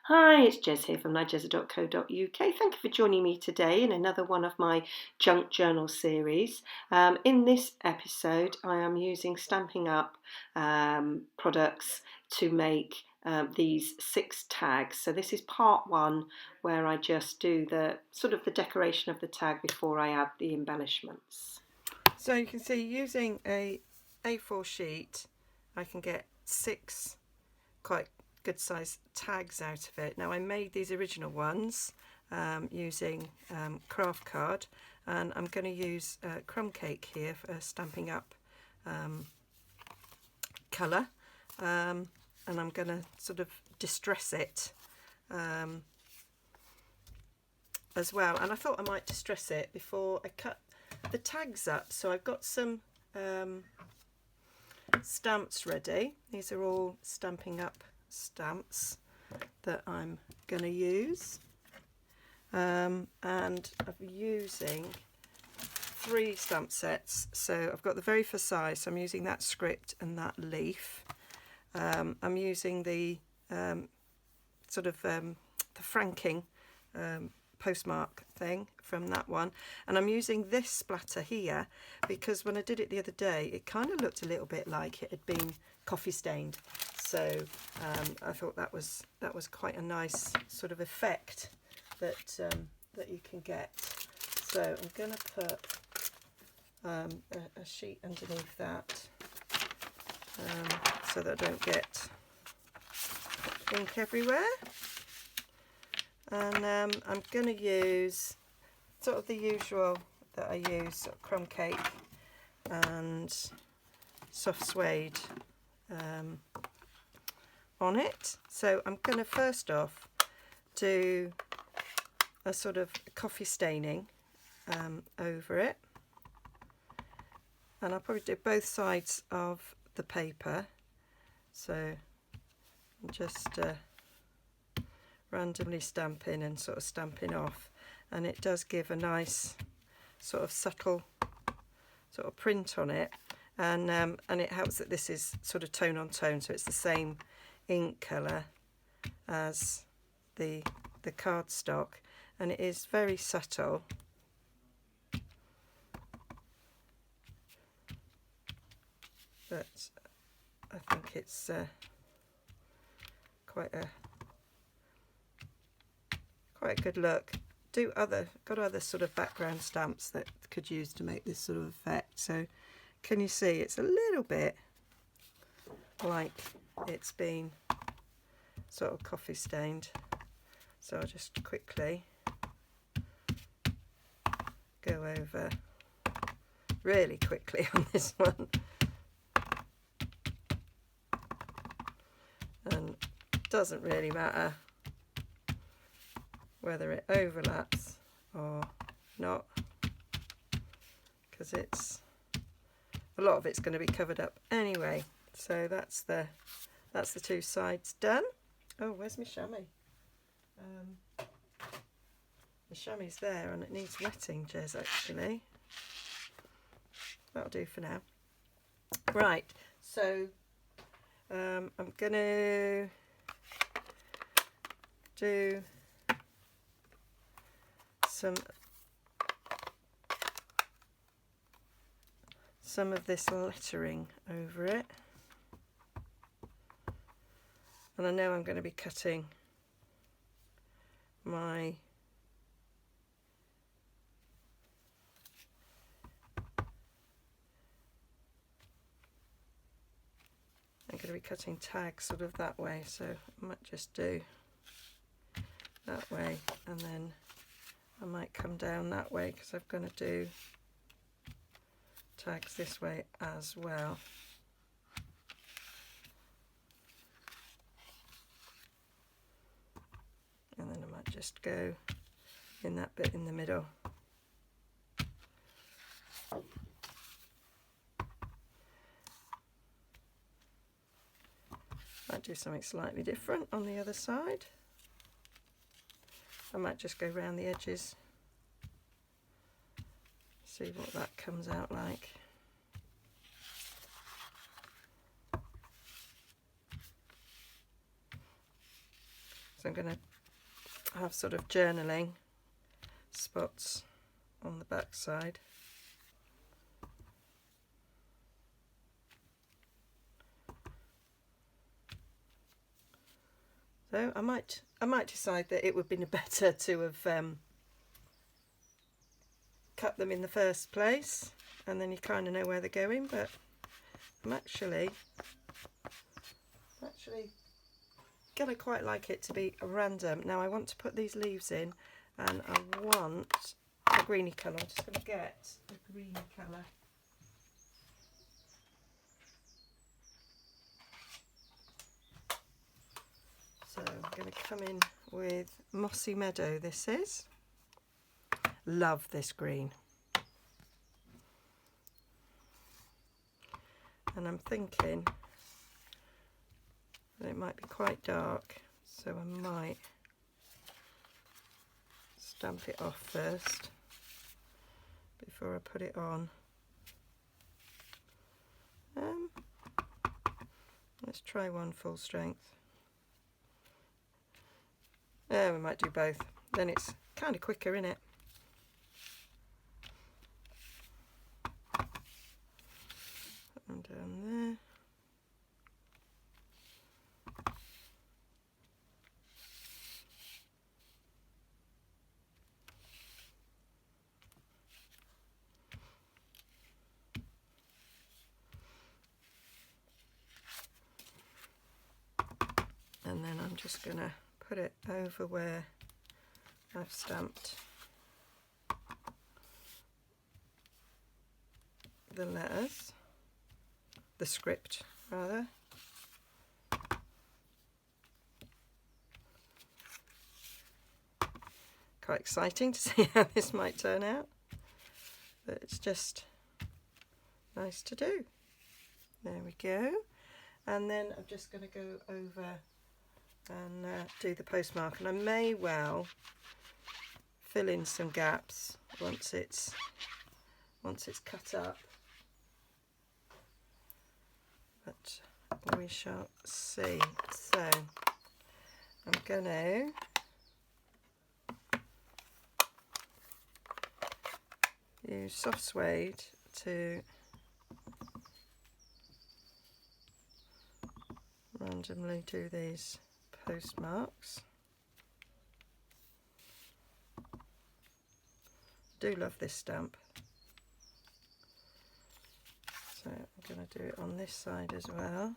Hi, it's Jez here from Nigezza.co.uk. Thank you for joining me today in another one of my junk journal series. In this episode, I am using Stampin' Up products to make these 6 tags. So this is part 1, where I just do the sort of the decoration of the tag before I add the embellishments. So you can see, using a A4 sheet, I can get 6 quite good size tags out of it. Now, I made these original ones using craft card, and I'm going to use crumb cake here for Stampin' Up colour, and I'm going to sort of distress it as well. And I thought I might distress it before I cut the tags up. So I've got some stamps ready. These are all Stampin' Up stamps that I'm going to use, and I'm using 3 stamp sets. So I've got the very first size, so I'm using that script and that leaf. I'm using the sort of the franking postmark thing from that one, and I'm using this splatter here because when I did it the other day, it kind of looked a little bit like it had been coffee stained. So I thought that was quite a nice sort of effect that that you can get. So I'm going to put a sheet underneath that so that I don't get ink everywhere. And I'm going to use sort of the usual that I use, sort of crumb cake and soft suede on it. So I'm going to first off do a sort of coffee staining over it, and I'll probably do both sides of the paper. So I'm just randomly stamping and sort of stamping off, and it does give a nice sort of subtle sort of print on it, and it helps that this is sort of tone on tone, so it's the same ink colour as the cardstock, and it is very subtle. But I think it's quite a good look. Got other sort of background stamps that could use to make this sort of effect. So can you see it's a little bit like it's been sort of coffee stained? So I'll just quickly go over really quickly on this one, and it doesn't really matter whether it overlaps or not, because a lot of it's going to be covered up anyway. So that's the 2 sides done. Oh, where's my chamois? The chamois there, and it needs wetting, Jez, actually. That'll do for now. Right, so I'm going to do some of this lettering over it, and I know I'm going to be cutting my tags sort of that way, so I might just do that way, and then I might come down that way because I'm going to do tags this way as well. And then I might just go in that bit in the middle. Might do something slightly different on the other side. I might just go round the edges, see what that comes out like. So I'm going to have sort of journaling spots on the back side. So I might decide that it would have been better to have cut them in the first place, and then you kind of know where they're going, but I'm actually gonna quite like it to be random. Now I want to put these leaves in, and I want a greeny colour. I'm just going to get a greeny colour. So I'm going to come in with Mossy Meadow. This is. Love this green. And I'm thinking that it might be quite dark, so I might stamp it off first before I put it on. Let's try one full strength. Yeah, we might do both. Then it's kind of quicker, isn't it? Put them down there. And then I'm just going to put it over where I've stamped the letters, the script rather. Quite exciting to see how this might turn out, but it's just nice to do. There we go. And then I'm just going to go over and do the postmark, and I may well fill in some gaps once it's cut up, but we shall see. So I'm going to use soft suede to randomly do these postmarks. Do love this stamp. So I'm going to do it on this side as well.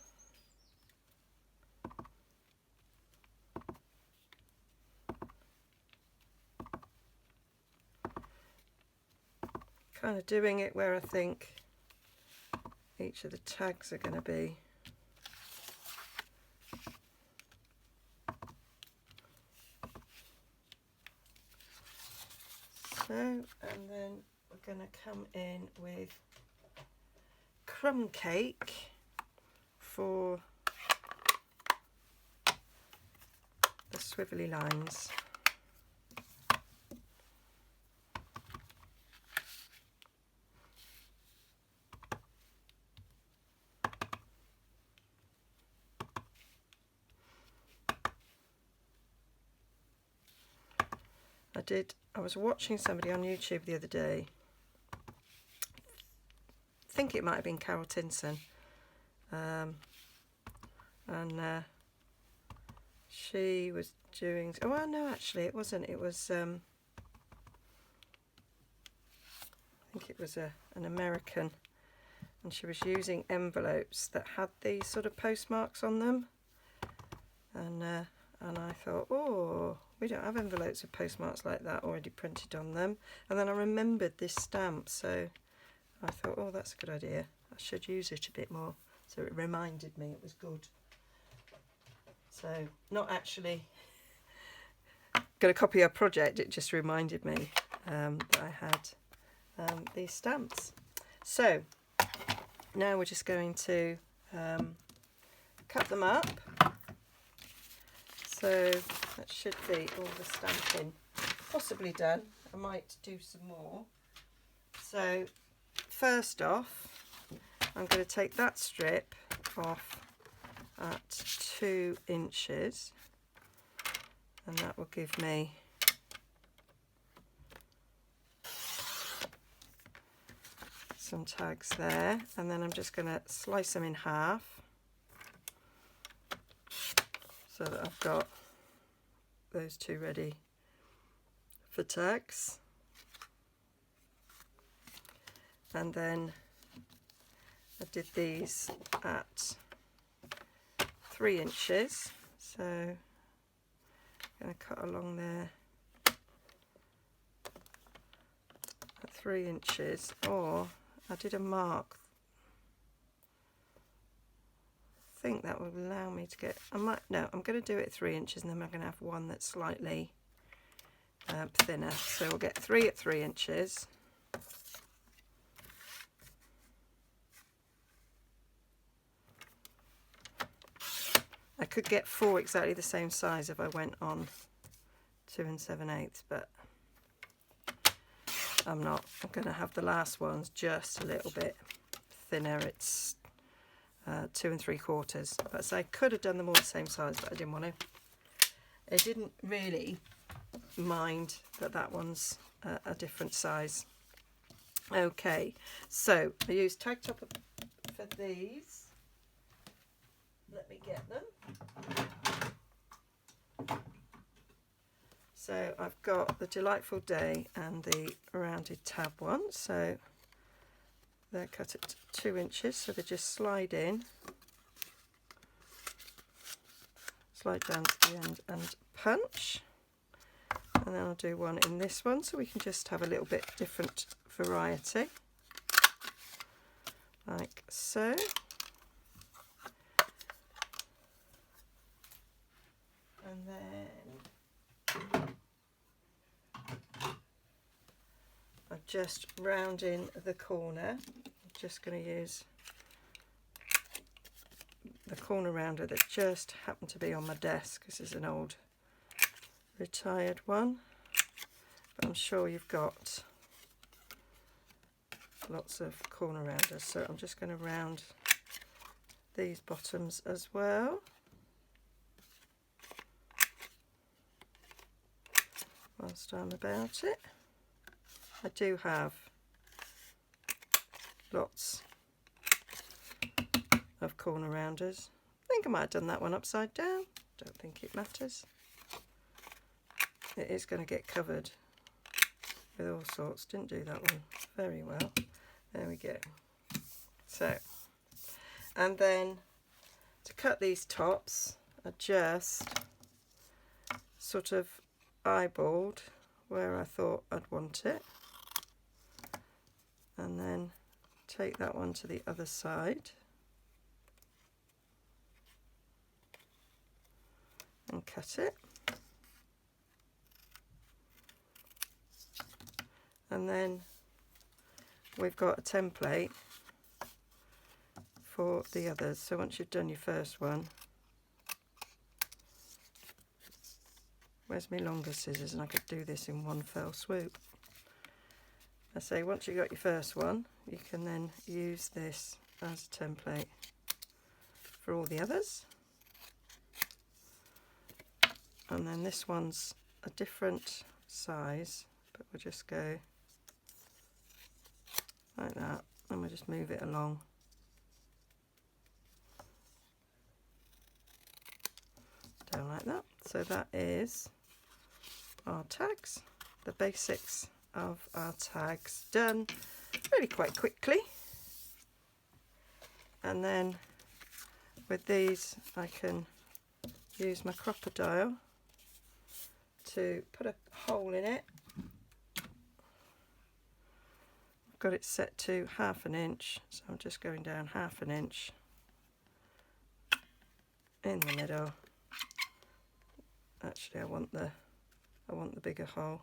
Kind of doing it where I think each of the tags are going to be. So, and then we're going to come in with crumb cake for the swivelly lines. I was watching somebody on YouTube the other day. I think it might have been Carol Tinson. And she was doing... Oh, well, no, actually, it wasn't. It was... I think it was an American. And she was using envelopes that had these sort of postmarks on them. And I thought, oh... we don't have envelopes with postmarks like that already printed on them. And then I remembered this stamp, so I thought, oh, that's a good idea. I should use it a bit more. So it reminded me it was good. So not actually going to copy a project, it just reminded me that I had these stamps. So now we're just going to cut them up. So that should be all the stamping possibly done. I might do some more. So first off, I'm going to take that strip off at 2 inches, and that will give me some tags there, and then I'm just going to slice them in half so that I've got those two ready for tags. And then I did these at 3 inches, so I'm going to cut along there at 3 inches, or I did a mark. I think that will allow me to get, I'm going to do it 3 inches, and then I'm going to have one that's slightly thinner, so we'll get 3 at 3 inches. I could get 4 exactly the same size if I went on 2 7/8, but I'm not. I'm going to have the last ones just a little bit thinner. It's 2 3/4. But so I could have done them all the same size, but I didn't want to. I didn't really mind that that one's a different size. Okay, so I used tag top for these. Let me get them. So I've got the Delightful Day and the rounded tab one. So they're cut at 2 inches, so they just slide in, slide down to the end and punch. And then I'll do one in this one, so we can just have a little bit different variety, like so. And then I'm just rounding the corner. I'm just going to use the corner rounder that just happened to be on my desk. This is an old retired one, but I'm sure you've got lots of corner rounders. So I'm just going to round these bottoms as well. Whilst I'm about it, I do have lots of corner rounders. I think I might have done that one upside down. Don't think it matters. It is going to get covered with all sorts. Didn't do that one very well. There we go. So, and then to cut these tops, I just sort of eyeballed where I thought I'd want it, and then take that one to the other side and cut it, and then we've got a template for the others. So once you've done your first one, where's my longer scissors, and I could do this in one fell swoop. I say once you've got your first one, you can then use this as a template for all the others. And then this one's a different size, but we'll just go like that, and we'll just move it along. Down like that. So that is our tags, the basics of our tags done really quite quickly. And then with these I can use my crocodile to put a hole in it. I've got it set to 1/2 inch, so I'm just going down 1/2 inch in the middle. Actually, I want the bigger hole.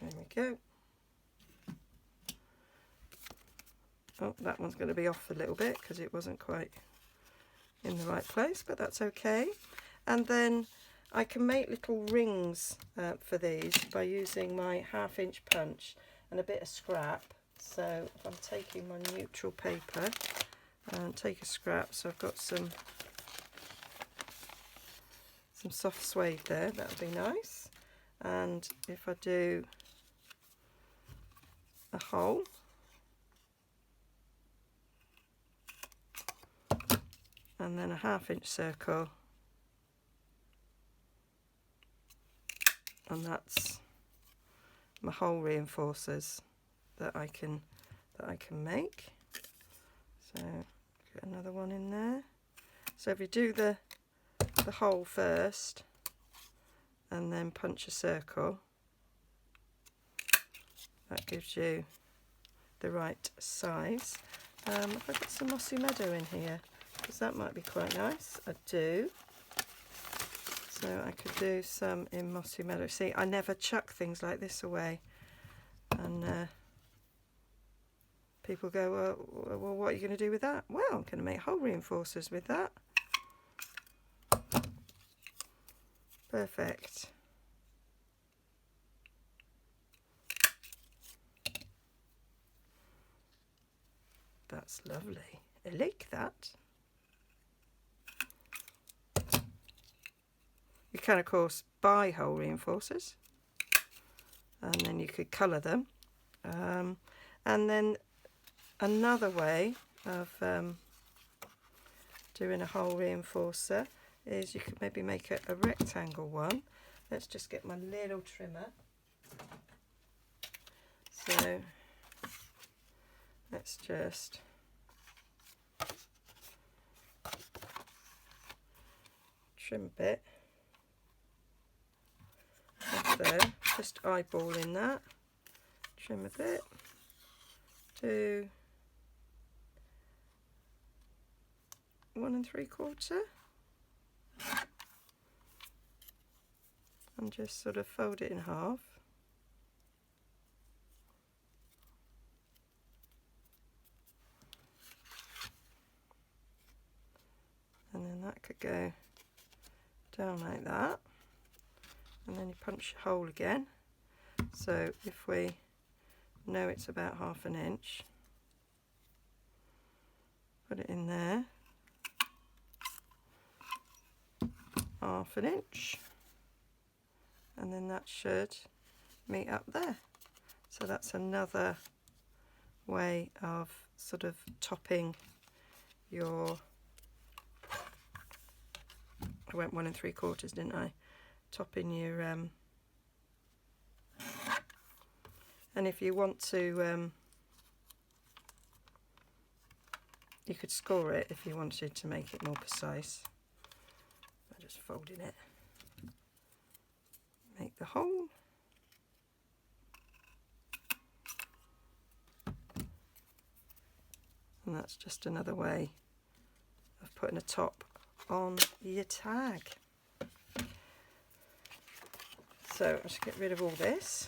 There we go. Oh, that one's going to be off a little bit because it wasn't quite in the right place, but that's okay. And then I can make little rings for these by using my 1/2 inch punch and a bit of scrap. So if I'm taking my neutral paper and take a scrap, so I've got some some soft suede there, that would be nice. And if I do a hole, and then a 1/2 inch circle, and that's my hole reinforcers that I can make. So get another one in there. So if you do the hole first and then punch a circle, that gives you the right size. I've got some mossy meadow in here because that might be quite nice. I do. So I could do some in mossy meadow. See, I never chuck things like this away, and people go, well, what are you going to do with that? Well, I'm going to make hole reinforcers with that. Perfect. That's lovely. I like that. You can, of course, buy hole reinforcers, and then you could colour them. And then another way of doing a hole reinforcer is you could maybe make a rectangle one. Let's just get my little trimmer. So let's just trim a bit. So just eyeballing that, trim a bit, do 1 3/4, and just sort of fold it in half. And then that could go down like that. And then you punch a hole again. So if we know it's about 1/2 inch, put it in there, 1/2 inch, and then that should meet up there. So that's another way of sort of topping your, I went 1 3/4, didn't I? Topping your, and if you want to, you could score it if you wanted to make it more precise. I'm just folding it. Make the hole. And that's just another way of putting a top on your tag. So I'll just get rid of all this.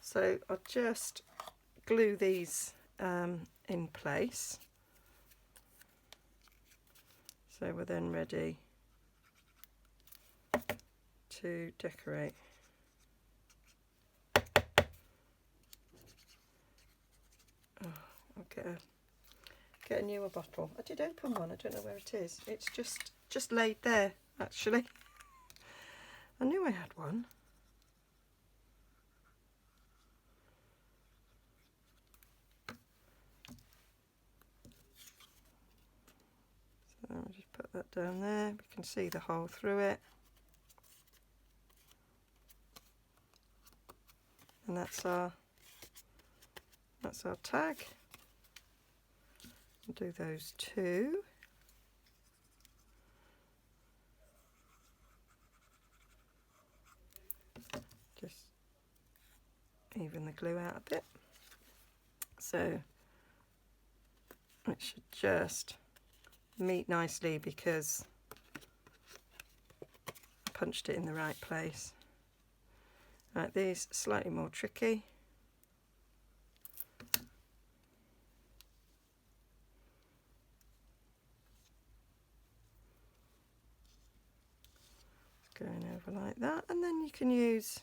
So I'll just glue these in place. So we're then ready to decorate. Oh, I'll get a newer bottle. I did open one, I don't know where it is. It's just laid there, actually. I knew I had one. So I'll just put that down there. We can see the hole through it. And that's our tag. I'll do those two. Just even the glue out a bit. So it should just meet nicely because I punched it in the right place. Right, these slightly more tricky. going over like that, and then you can use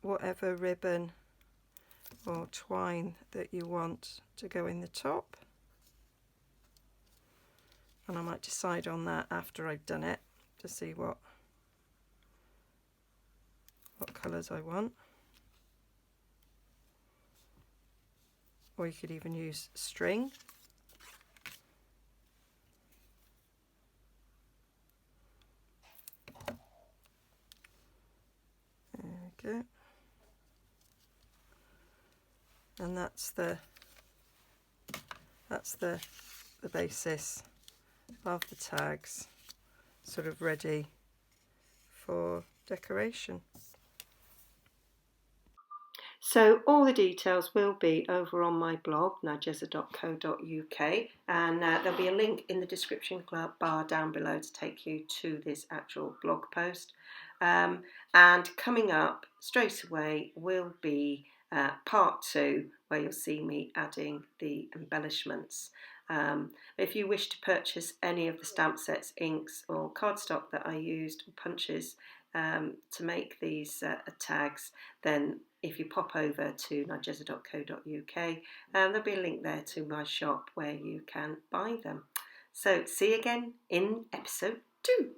whatever ribbon or twine that you want to go in the top, and I might decide on that after I've done it to see what colours I want. Or you could even use string. There we go. And that's the basis of the tags, sort of ready for decoration. So all the details will be over on my blog, nigezza.co.uk, and there'll be a link in the description bar down below to take you to this actual blog post. And coming up straight away will be part 2, where you'll see me adding the embellishments. If you wish to purchase any of the stamp sets, inks or cardstock that I used, or punches, to make these tags, then if you pop over to nigezza.co.uk, there'll be a link there to my shop where you can buy them. So see you again in episode 2.